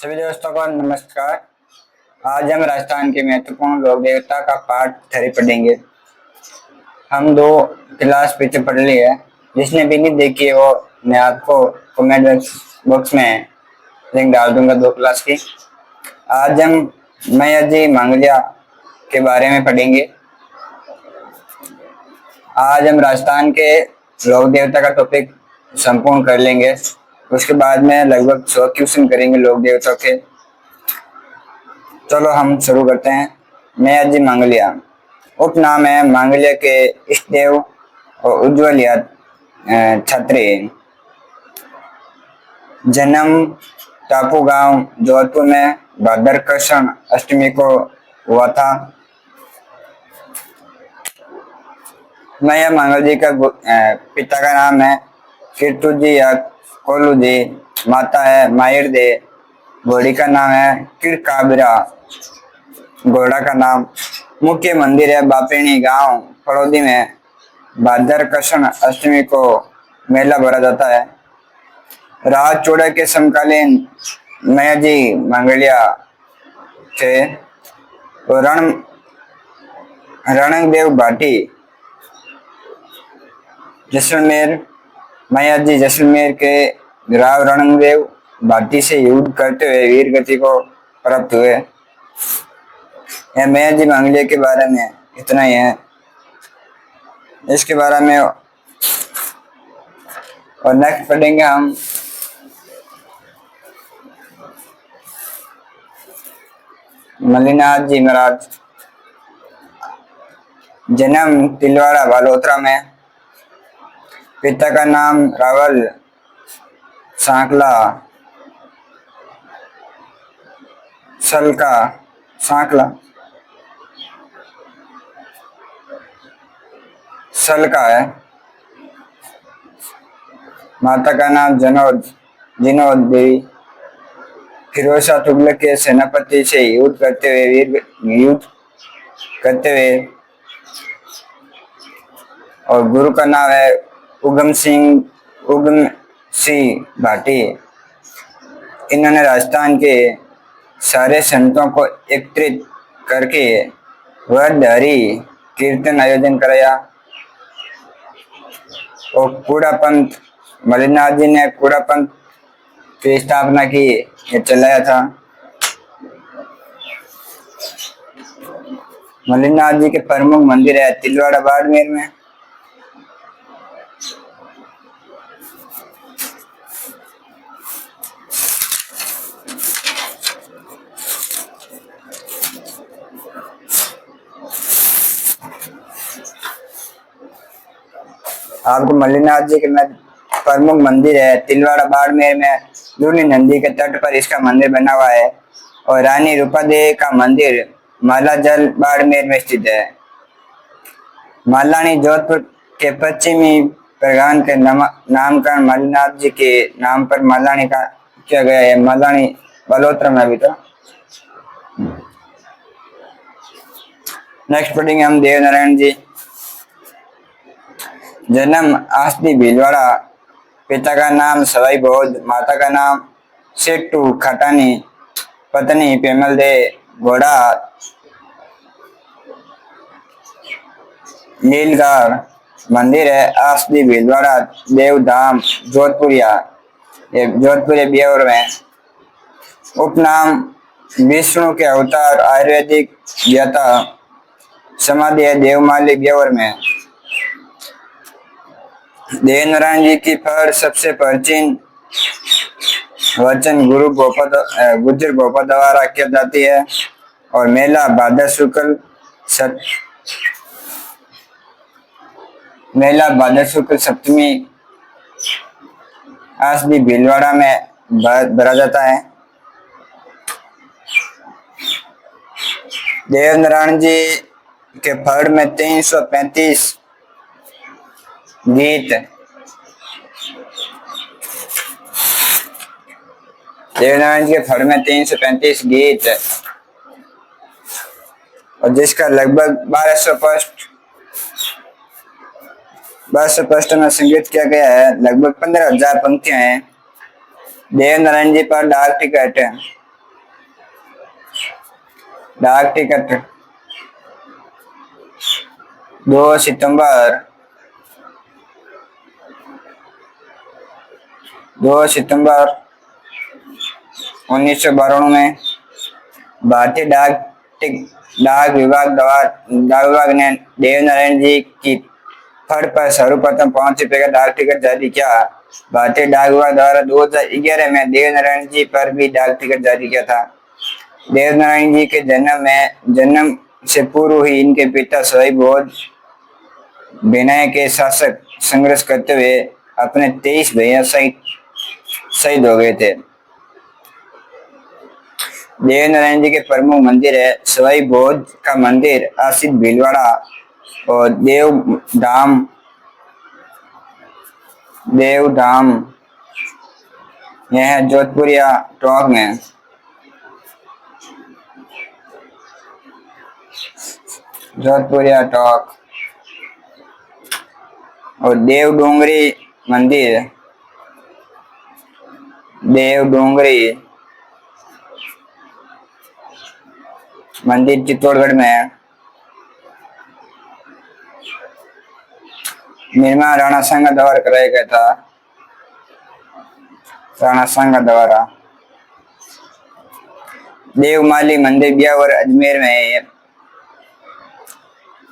सभी दोस्तों को नमस्कार। आज हम राजस्थान के महत्वपूर्ण लोक देवता का पाठ थ्री पढ़ेंगे। हम दो क्लास पीछे पढ़ ली है। जिसने भी नहीं देखी है वो मैं आपको कमेंट बॉक्स में लिंक डाल दूंगा दो क्लास की। आज हम मैया जी मंगलिया के बारे में पढ़ेंगे। आज हम राजस्थान के लोक देवता का टॉपिक संपूर्ण कर लेंगे। उसके बाद में लगभग 100 क्वेश्चन करेंगे लोक देवताओं के। चलो हम शुरू करते हैं। मैया जी मंगलिया उपनाम है मंगलिया के इष्ट देव और उज्ज्वल या छत्री। जन्म टापू गांव जोधपुर में भाद्र कृष्ण अष्टमी को हुआ था। मैया मंगल जी का पिता का नाम है कीर्तु जी या कोलू जी। माता है मायर दे। घोड़ी का नाम है किड़काबरा, घोड़ा का नाम। मुख्य मंदिर है बापिणी गांव फड़ौदी में। भाद्र कृष्ण अष्टमी को मेला भरा जाता है। राज चौड़ा के समकालीन मैया जी मंगलिया थे। रणदेव भाटी जैसलमेर। मैया जी जैसलमेर के राव रणदेव भाटी से युद्ध करते हुए वीर गति को प्राप्त हुए। मैया जी मंगलिया के बारे में इतना ही है। इसके बारे में और नेक्स्ट पढ़ेंगे हम मल्लीनाथ जी महाराज। जन्म तिलवाड़ा बालोतरा में। पिता का नाम रावल सांकला सलका है। माता का नाम जिनोद देवी। फिरोज शाह तुगलक के सेनापति से युद्ध करते हुए और गुरु का नाम है उगम सिंह भाटी। इन्होंने राजस्थान के सारे संतों को एकत्रित करके वरदहरी कीर्तन आयोजन कराया। और कूड़ा पंथ मल्लीनाथ जी ने कूड़ा पंथ की स्थापना की, ये चलाया था। मल्लीनाथ जी के प्रमुख मंदिर है तिलवाड़ा बाड़मेर में। आपको मल्लीनाथ जी के प्रमुख मंदिर है तिलवाड़ा बाड़मेर में। लूनी नदी के तट पर इसका मंदिर बना हुआ है। और रानी रूपादेवी का मंदिर मालाजल बाड़मेर में स्थित है। मालानी जोधपुर के पश्चिमी परगना के नामकरण मल्लीनाथ जी के नाम पर मालानी का किया गया है। मालानी बालोतरा में भी था। नेक्स्ट पढ़ेंगे हम देवनारायण जी। जन्म आसदी भीलवाड़ा। पिता का नाम सवाई बौद्ध। माता का नाम सेट्टू खटानी। पत्नी पेमल दे। घोड़ा नीलगाड़। मंदिर है आसदी भीलवाड़ा देवधाम जोधपुरिया, ये जोधपुर ब्योर में। उपनाम विष्णु के अवतार आयुर्वेदिक ज्ञाता। समाधि है देवमाली ब्योर में। देवनारायण जी की पर सबसे प्राचीन वचन गुज्जर गोपा द्वारा किया जाती है। और मेला भाद्र शुक्ल सप्तमी आसदी भीलवाड़ा में भरा जाता है। देवनारायण जी के फड़ में 335 गीत। देवनारायण जी के फड़ में 335 गीत और जिसका लगभग 1200 पृष्ठ में संगीत किया गया है। लगभग 15,000 पंक्तियां हैं। देवनारायण जी पर डाक टिकट डाक टिकट 2 सितंबर 1992 में भारतीय डाक विभाग ने देवनारायण जी की फड़ पर सर्वप्रथम 5 रुपए का डाक टिकट जारी किया। भारतीय डाक विभाग द्वारा 2011 में देवनारायण जी पर भी डाक टिकट जारी किया था। देवनारायण जी के जन्म से पूर्व ही इनके पिता सवाई भोज बेनाया के शासक संघर्ष करते हुए अपने 23 भैया शहीद हो गए थे। देवनारायण जी के प्रमुख मंदिर है सवाई भोज का मंदिर, आसित भीलवाड़ा और देवधाम यह है जोधपुरिया टोंक में। जोधपुरिया टोंक और देवडोंगरी मंदिर चित्तौड़गढ़ में है। निर्माण राणा सांगा द्वारा कराया गया था। राणा सांगा द्वारा। देवमाली मंदिर ब्यावर अजमेर में है।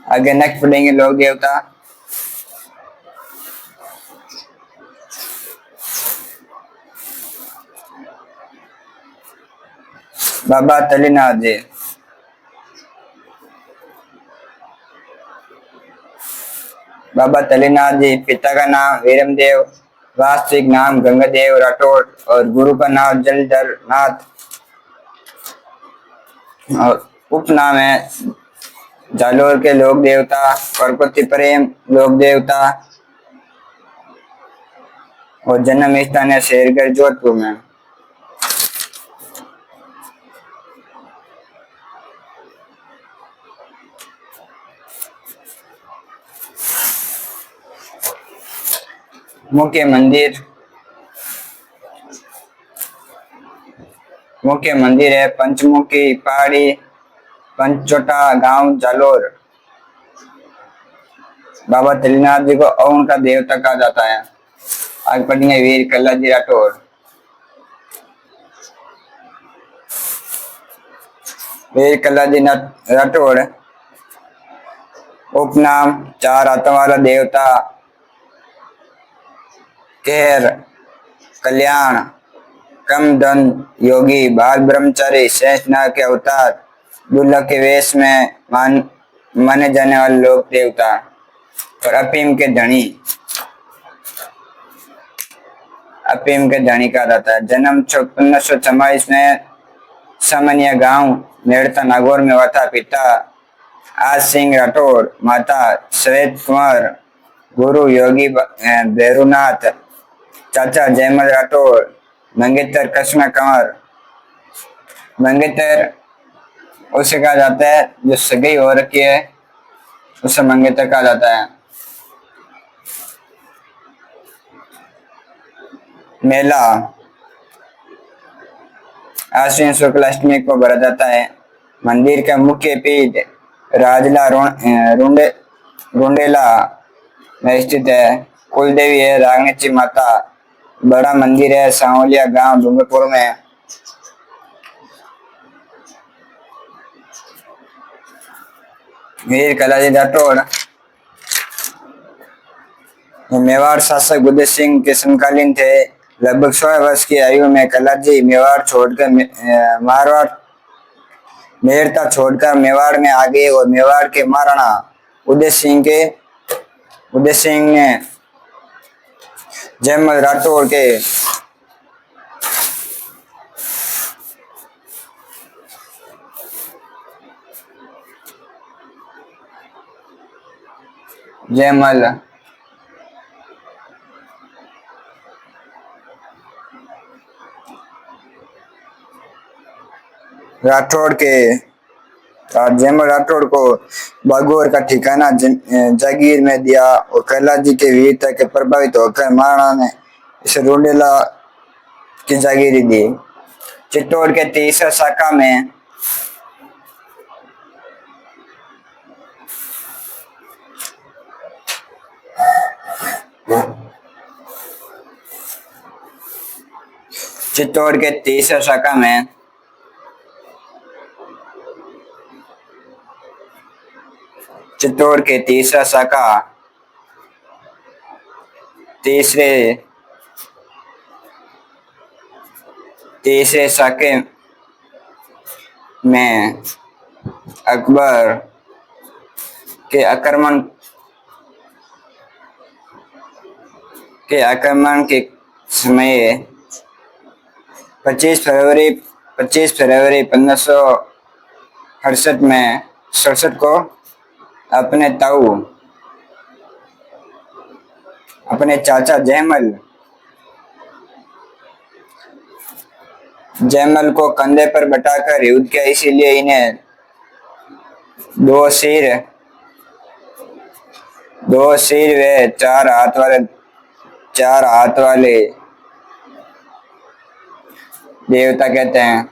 आगे नेक्स्ट पढ़ेंगे लोक देवता। बाबा तलीनाथ जी। बाबा तलीनाथ जी, पिता का नाम वीरमदेव, वास्तविक नाम गंगादेव राठौड़ और गुरु का नाम जलधर नाथ और उपनाम है जालोर के लोक देवता, परपति प्रेम लोक देवता और जन्म स्थान है शेरगढ़ जोधपुर में। मुख्य मंदिर है पंचमुखी पहाड़ी, पंचोटा गांव जालोर। बाबा तलीनाथ जी को अवन का देवता कहा जाता है। आगे पढ़ेंगे वीर कल्लाजी राठौड़। वीर कल्लाजी राठौड़ उपनाम चार हाथों वाला देवता, कहर, कल्याण, कमदन, योगी, बाल ब्रह्मचारी, शेषनाग के अवतार, दुर्लभ के वेश में माने जाने वाले लोक देवता और अफीम के धनी कहा जाता है। जन्म 1544 में सामान्य गांव नेड़ता नागौर में हुआ था। पिता आज सिंह राठौड़, माता श्वेत कुंवर, गुरु योगी भैरूनाथ, चाचा जयमल राठौड़, मंगेतर कृष्ण कंवर। मंगेतर उसे कहा जाता है जो सगाई हो रखी है, उसे मंगेतर कहा जाता है। मेला आश्विन शुक्ल अष्टमी को भरा जाता है। मंदिर का मुख्य पीठ राजला रुंडेला में स्थित है। कुलदेवी है रागनेची माता। बड़ा मंदिर है सांवलिया गांव डूंगरपुर में। वीर कल्लाजी राठौड़ मेवाड़ शासक बुद्धि सिंह के समकालीन थे। लगभग 16 वर्ष की आयु में कल्लाजी मेहरता छोड़कर मेवाड़ में आ गए और मेवाड़ के महाराणा उदय सिंह ने जयमल राठौड़ के जयमल राठौड़ को बागौर का ठिकाना जागीर में दिया और कल्लाजी के वीरता के प्रभावित होकर महाराणा ने इसे रुंडेला की जागीरी दी। चित्तौड़ के तीसरा शाखा में चित्तौड़ के तीसरा शाखा में चित्तौड़ के तीसरा शाखा तीसरे तीसरे शाखे में अकबर के आक्रमण के समय 25 फरवरी 1568 में सड़सठ को अपने चाचा जयमल को कंधे पर बैठाकर युद्ध किया। इसीलिए इन्हें दो सिर व चार हाथ वाले देवता कहते हैं।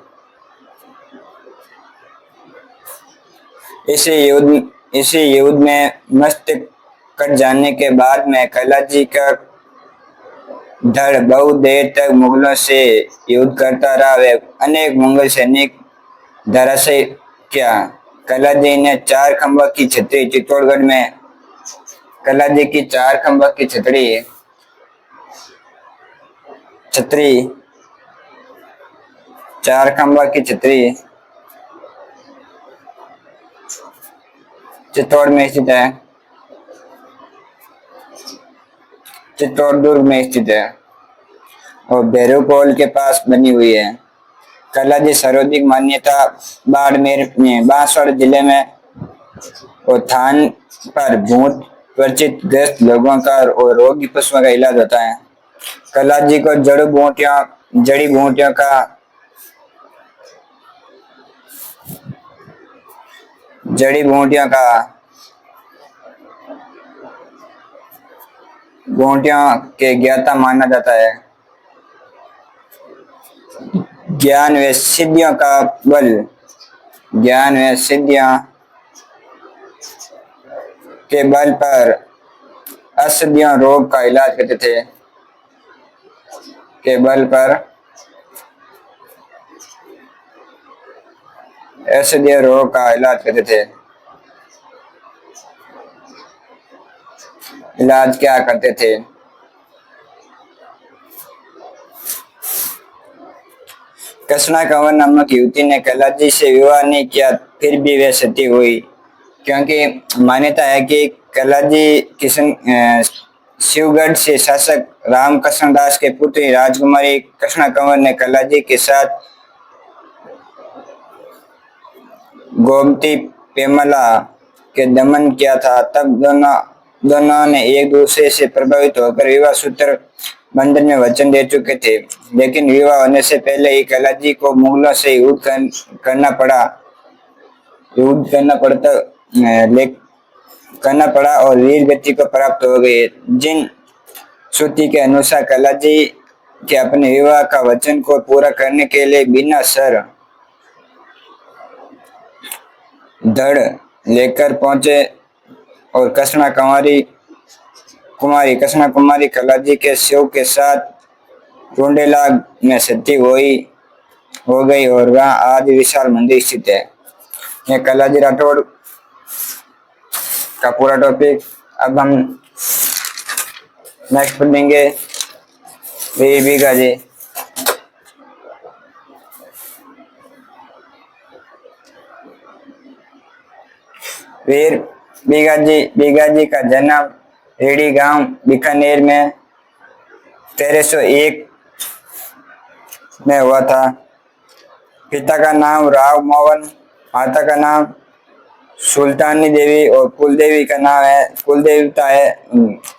इसी युद्ध में मस्तक कट जाने के बाद में कलाजी का धड़ बहुत देर तक मुगलों से युद्ध करता रहा। वे अनेक मुगल सैनिक धराशायी किया। कलाजी ने 4 खंभा की छतरी चित्तौड़गढ़ में कलाजी की 4 खंभा की छतरी चित्तौड़ में स्थित है। चित्तौड़ दुर्ग में स्थित है और भैरवकोल के पास बनी हुई है। कलाजी सर्वाधिक मान्यता बांसवाड़ा जिले में और थान पर भूत परिचित ग्रस्त लोगों का और रोगी पशुओं का इलाज होता है। कलाजी को जड़ी बूटियों के ज्ञाता माना जाता है। ज्ञान व सिद्धियों के बल पर असिद्धियों रोग का इलाज करते थे। इलाज क्या करते थे? कृष्णा कंवर नामक युवती ने कलाजी से विवाह नहीं किया, फिर भी वह सती हुई, क्योंकि मान्यता है कि कलाजी शिवगढ़ से शासक राम कृष्ण दास के पुत्री राजकुमारी कृष्णा कंवर ने कलाजी के साथ गोमती पेमला के दमन किया था। तब दोनों ने एक दूसरे से प्रभावित होकर विवाह सूत्र बंधन में वचन दे चुके थे, लेकिन विवाह होने से पहले ही कलाजी को मुगलों से युद्ध करना पड़ा और वीर गति को प्राप्त हो गए। जिन श्रुति के अनुसार कलाजी के अपने विवाह का वचन को पूरा करने के लिए बिना सर धड़ लेकर पहुंचे और कृष्णा कुमारी कलाजी के शिव के साथ रोंडेलाग में सती हो गई और वहाँ आज विशाल मंदिर स्थित है। यह कलाजी राठौड़ का पूरा टॉपिक। अब हम नेक्स्ट पढ़ेंगे वीर बीघाजी। वीर बीघाजी का जन्म रेडी गांव बीकानेर में 1301 में हुआ था। पिता का नाम राव मोहन, माता का नाम सुल्तानी देवी और कुलदेवता है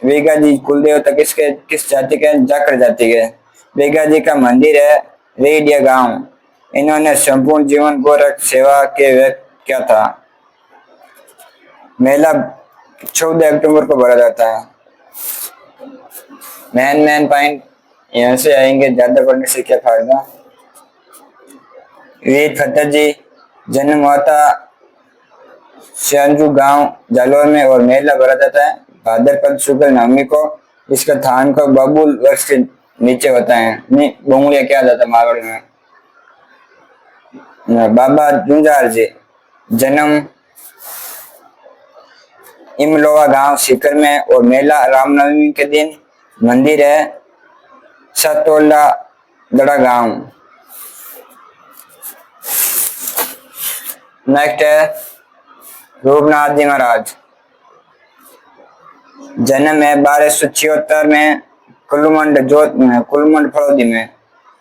बीघाजी। कुलदेवता किस जाति के? जाखड़ जाति के। बीघाजी का मंदिर है रेडिया गांव। इन्होंने संपूर्ण जीवन गोरख सेवा के व्यक्त किया था। मेला 14 अक्टूबर को भरा जाता है। मेन पॉइंट यहाँ से आएंगे, ज्यादा पढ़ने से क्या फायदा। वीर खट्टर जी जन्म हुआ था श्यानजू गांव जालौर में और मेला भरा जाता है भाद्रपद शुक्ल नवमी को। इसका थान को बबूल वृक्ष के नीचे होता है, नहीं बोंगड़िया क्या जाता है मारवाड़ी में। बाबा जुंजार जी, जन्म इमलोवा गांव सीकर में और मेला रामनवमी के दिन। मंदिर है सतोला दड़ा गांव। नेक्स्ट है रूपनाथ जी महाराज, जन्म है 1276 में कुलमंड फड़ौदी में।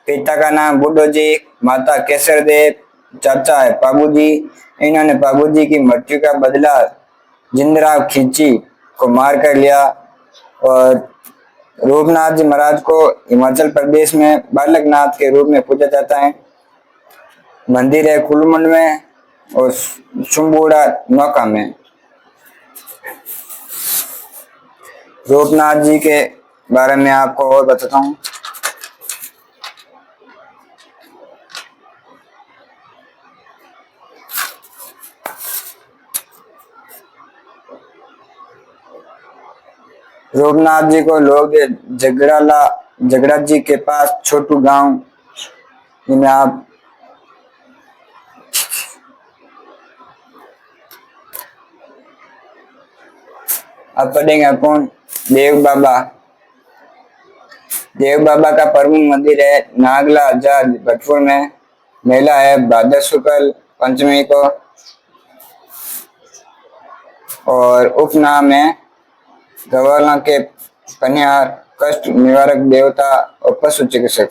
पिता का नाम बुड्ढो जी, माता केसर देव, चाचा है पाबू जी। इन्होंने पाबू जी की मृत्यु का बदला जिंदराव खिंची को मार कर लिया। और रूपनाथ जी महाराज को हिमाचल प्रदेश में बालकनाथ के रूप में पूजा जाता है। मंदिर है कुलमंड में और सुम्बुड़ा नौका में। रूपनाथ जी के बारे में आपको और बताता हूँ। रूपनाथ जी को लोग झगड़ा जी के पास छोटू गांव में आप अब पढ़ेंगे अपन देव बाबा। देव बाबा का प्रमुख मंदिर है नागला आजाद भटपुर में। मेला है भाद्र शुक्ल पंचमी को और उपनाम है गवाला के पनिहार, कष्ट निवारक देवता और पशु चिकित्सक।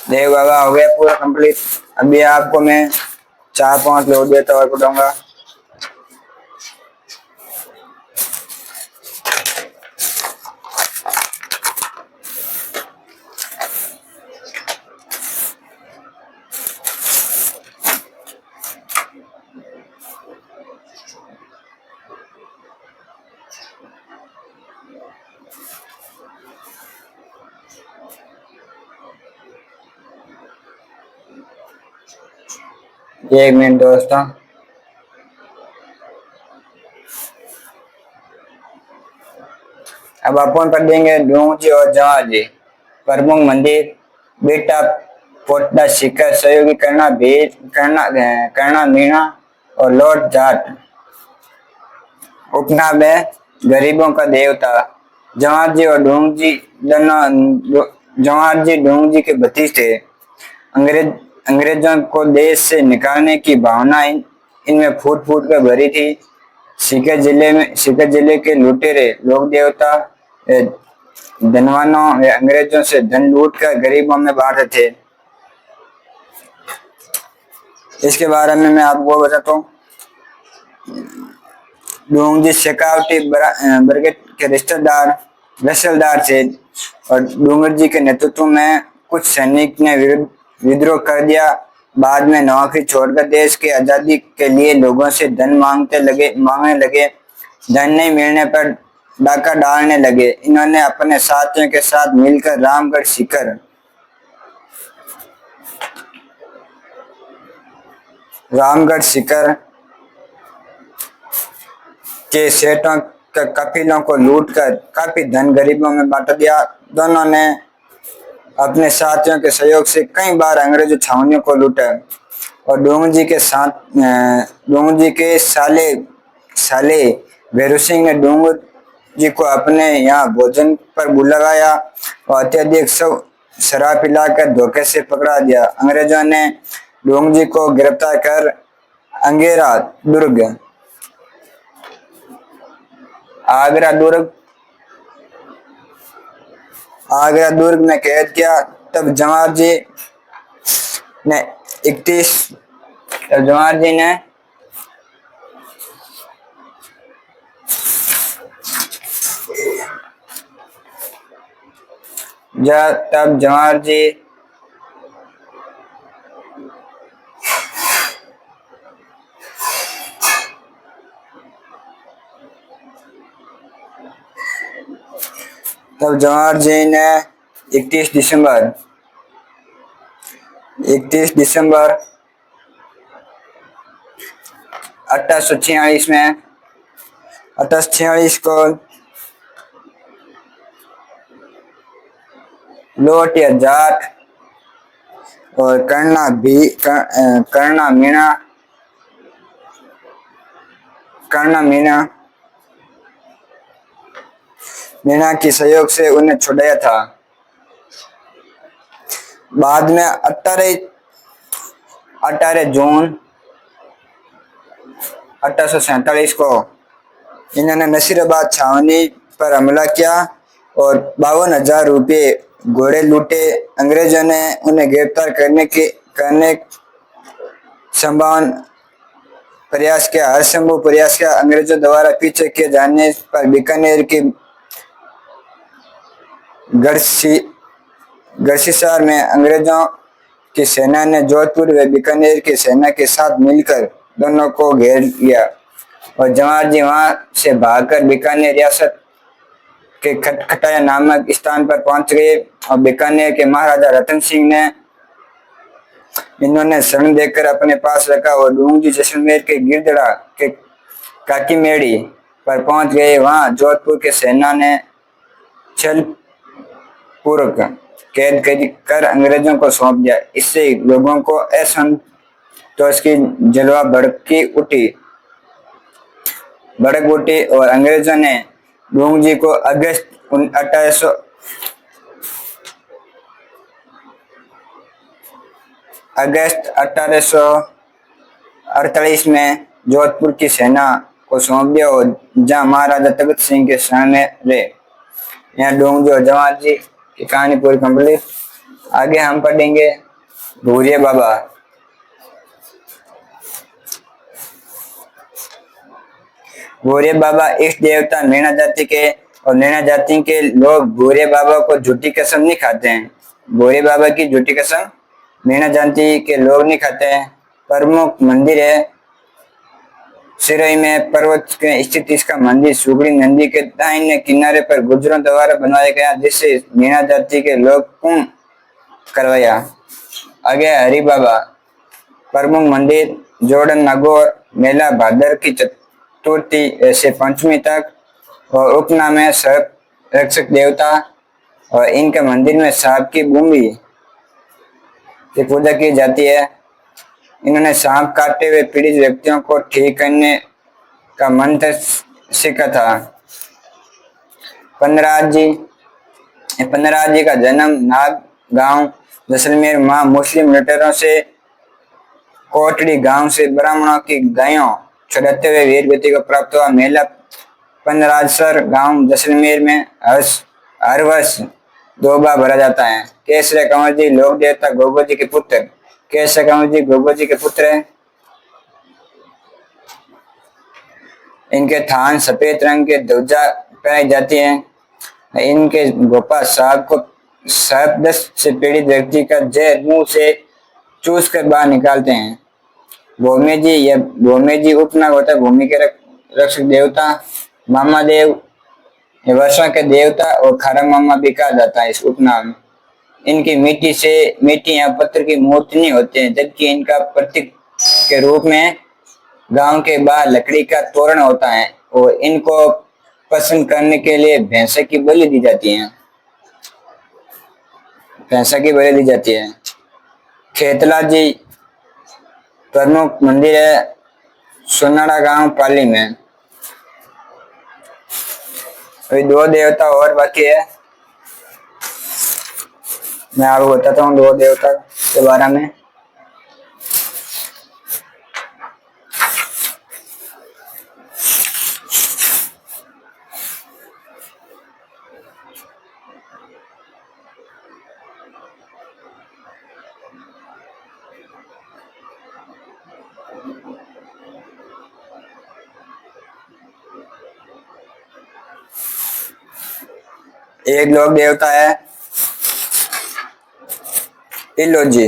देव बाबा हो गया पूरा कंप्लीट। अभी आपको मैं 4-5 लोड देता और बताऊंगा। एक मिनट दोस्तों। अब अपन पढ़ देंगे ढूंढ जी और जवाहर जी। प्रमुख मंदिर बेटा पोटला शिखर सहयोगी करना मीणा और लॉर्ड जाट। उपनाम है गरीबों का देवता। जवाहर जी और ढूंढ जी जवाहर जी ढूंढ जी के भतीजे। अंग्रेजों को देश से निकालने की भावना इनमें फूट फूट कर भरी थी। सीकर जिले के लुटेरे लोक देवता धनवानों व अंग्रेजों से धन लूट कर गरीबों में बांटते थे। इसके बारे में मैं आपको बताता हूँ। डूंगजी शेखावटी बरगद के रसलदार थे और डूंगर जी के नेतृत्व में कुछ सैनिक ने विद्रोह कर दिया। बाद में नौकरी छोड़कर देश की आजादी के लिए लोगों से धन मांगने लगे। धन नहीं मिलने पर डाका डालने लगे। इन्होंने अपने साथियों के साथ मिलकर रामगढ़ सीकर के सेठों के कफिलों को लूटकर काफी धन गरीबों में बांट दिया। दोनों ने अपने साथियों के सहयोग से कई बार अंग्रेजी छावनियों को लूटा और डूंगजी के साले भैरू सिंह ने डूंगर जी को अपने यहाँ भोजन पर बुलाया और अत्यधिक शराब पिलाकर धोखे से पकड़ा दिया। अंग्रेजों ने डूंगजी को गिरफ्तार कर आगरा दुर्ग में कैद किया। तब जवाहर जी ने 31 दिसंबर 1846 को लोट या जाट, और कर्णा मीणा मीणा के सहयोग से उन्हें छुड़ाया था। बाद में 18 जून 1847 को इन्होंने नसीराबाद छावनी पर हमला किया और 52,000 रुपये घोड़े लूटे। अंग्रेजों ने उन्हें गिरफ्तार करने संभावना प्रयास किया, हर संभव प्रयास किया। अंग्रेजों द्वारा पीछे किए जाने पर बीकानेर की गढ़सीसार में अंग्रेजों की सेना ने जोधपुर व बीकानेर की सेना के साथ मिलकर दोनों को घेर लिया और जवाहर जी वहां से भागकर बीकानेर रियासत के खटखटाया नामक स्थान पर पहुंच गए और बीकानेर के महाराजा रतन सिंह ने इन्होंने शरण देकर अपने पास रखा और डूंगजी जैसलमेर के गिरदड़ा के काकीमेड़ी पर पहुंच गए। वहां जोधपुर के सेना ने छल पूर्वक कैद कर अंग्रेजों को सौंप दिया। इससे लोगों को असंतोष की जलवा भड़क उठी और अंग्रेजों ने डूंगजी को अगस्त 1848 में जोधपुर की सेना को सौंप दिया और जहां महाराजा तख्त सिंह के शरण में रहे। यहाँ डूंगजी और जवाहर जी की कहानी पूरी कंप्लीट। आगे हम पढ़ेंगे भूरिया बाबा। भूरिया बाबा इष्ट देवता मीणा जाति के और नैना जाति के लोग भूरिया बाबा को झूठी कसम नहीं खाते हैं। भूरिया बाबा की झूठी कसम मीणा जाति के लोग नहीं खाते हैं। प्रमुख मंदिर है सिरोही में पर्वत के स्थित इसका मंदिर सुगड़ी नदी के दाहिने किनारे पर गुर्जरों द्वारा बनाया गया, जिससे मीणा जाति के लोग पुण्य करवाया। आगे हरि बाबा प्रमुख मंदिर जोड़न नागौर, मेला भादर की चतुर्थी से पंचमी तक और उपनाम है सर्प रक्षक देवता और इनके मंदिर में सांप की भूमि की पूजा की जाती है। इन्होंने सांप काटते हुए पीड़ित व्यक्तियों को ठीक करने का मंत्र सीखा था। पन्नराज जी का जन्म नाग गांव जैसलमेर मां मुस्लिम लुटेरों से कोटड़ी गांव से ब्राह्मणों की गायों छुड़ाते हुए वीर गति को प्राप्त हुआ। मेला पन्नराजसर गांव जैसलमेर में हर वर्ष 2 बार भरा जाता है। केसरे कंवर जी लोक देवता गोगो जी के पुत्र, केसरे कंवर जी गोगो जी के पुत्र है। इनके थान सफेद रंग के ध्वजा पहनाई जाती है। इनके गोपा साहब को सर्पदंश से पीड़ित व्यक्ति का जहर मुंह से चूस कर बाहर निकालते हैं। भूमि जी उपनाम होता है भूमि के रक्षक देवता। मामा देव वर्षा के देवता और खारा मामा भी कहा जाता है इस उपनाम। इनकी मिट्टी या पत्थर की मूर्ति नहीं होते हैं, जबकि इनका प्रतीक के रूप में गांव के बाहर लकड़ी का तोरण होता है और इनको पसंद करने के लिए भैंसा की बलि दी जाती है। खेतला जी प्रमुख मंदिर है सोनाड़ा गांव पाली में। अभी 2 देवता और बाकी है, मैं आपको बताता हूँ 2 देवता के बारे में। एक लोक देवता है इलोजी।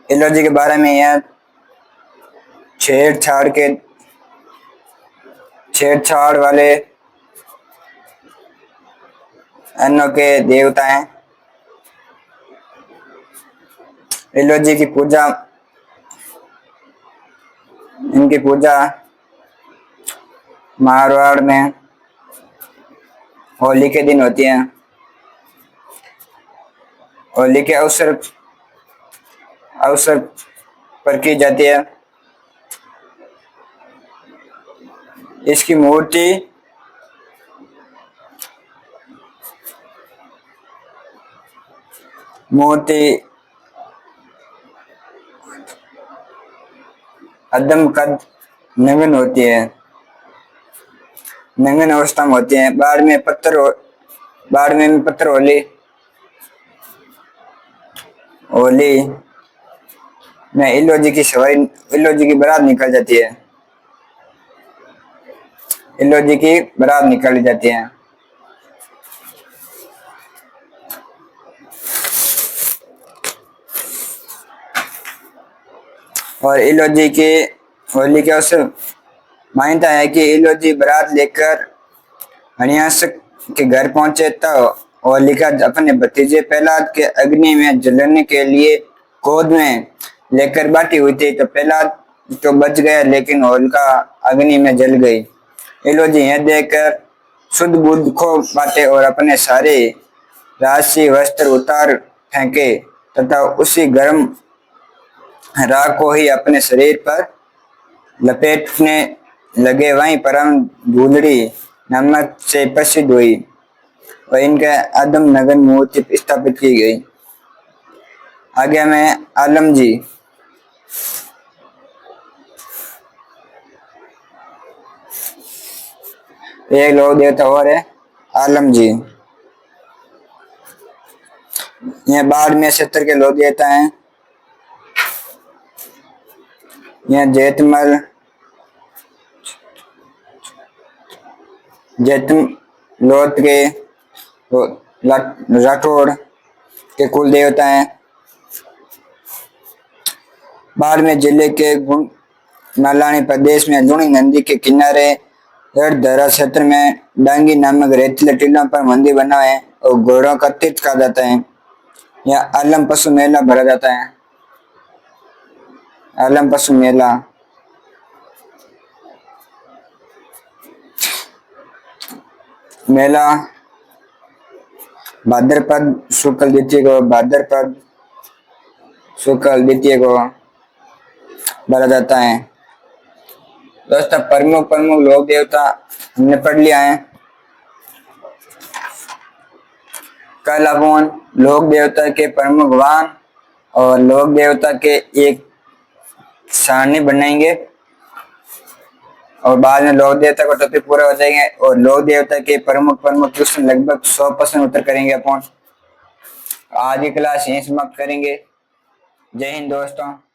इलोजी के बारे में यह छेड़छाड़ वाले अनोखे देवता हैं। इलोजी की पूजा, इनकी पूजा मारवाड़ में होली के दिन होती है। होली के अवसर अवसर पर की जाती है। इसकी मूर्ति अदम कद नंगन होती है, नंगन अवस्था में होती है। बाढ़ में पत्थर होली होली में इलोजी की बारात निकल जाती है। इलोजी की बारात निकाली जाती है। और इलोजी के होली के अवसर मान्यता है कि इलोजी बारात लेकर हनियास के घर पहुंचे तो होलिका अपने भतीजे प्रहलाद के अग्नि में जलने के लिए गोद में लेकर बैठी हुई थी। तो प्रहलाद तो बच गया, लेकिन होलिका अग्नि में जल गई। इलोजी यह देखकर शुद्ध बुद्ध खो पाते और अपने सारे राशि वस्त्र उतार फेंके तथा उसी गर्म राख को ही अपने शरीर पर लपेटने लगे। वहीं परम धूलड़ी नमक से प्रसिद्ध हुई और इनके आदम नगन मूर्ति स्थापित की गई। आगे में आलम जी, एक लोक देवता और है आलम जी। यह बाड़मेर क्षेत्र के लोक देवता हैं। यह लोथ के राठौड़ के कुल देवता हैं। बाड़मेर जिले के नालानी प्रदेश में लूणी नदी के किनारे धरा क्षेत्र में डांगी नामक रेतीले टीलों पर मंदिर बना है और घोड़ों का तीर्थ कहा जाता है। यह आलम पशु मेला भरा जाता है। आलम पशु मेला भाद्रपद शुक्ल द्वितीय को भरा जाता है। दोस्तों प्रमुख लोक देवता हमने पढ़ लिया है। कल अपन लोक देवता के प्रमुख वाहन और लोक देवता के एक सारणी बनाएंगे और बाद में लोक देवता का टॉपिक पूरा हो जाएंगे और लोक देवता के प्रमुख क्वेश्चन लगभग 100% उत्तर करेंगे अपन। आज की क्लास यहीं समाप्त करेंगे। जय हिंद दोस्तों।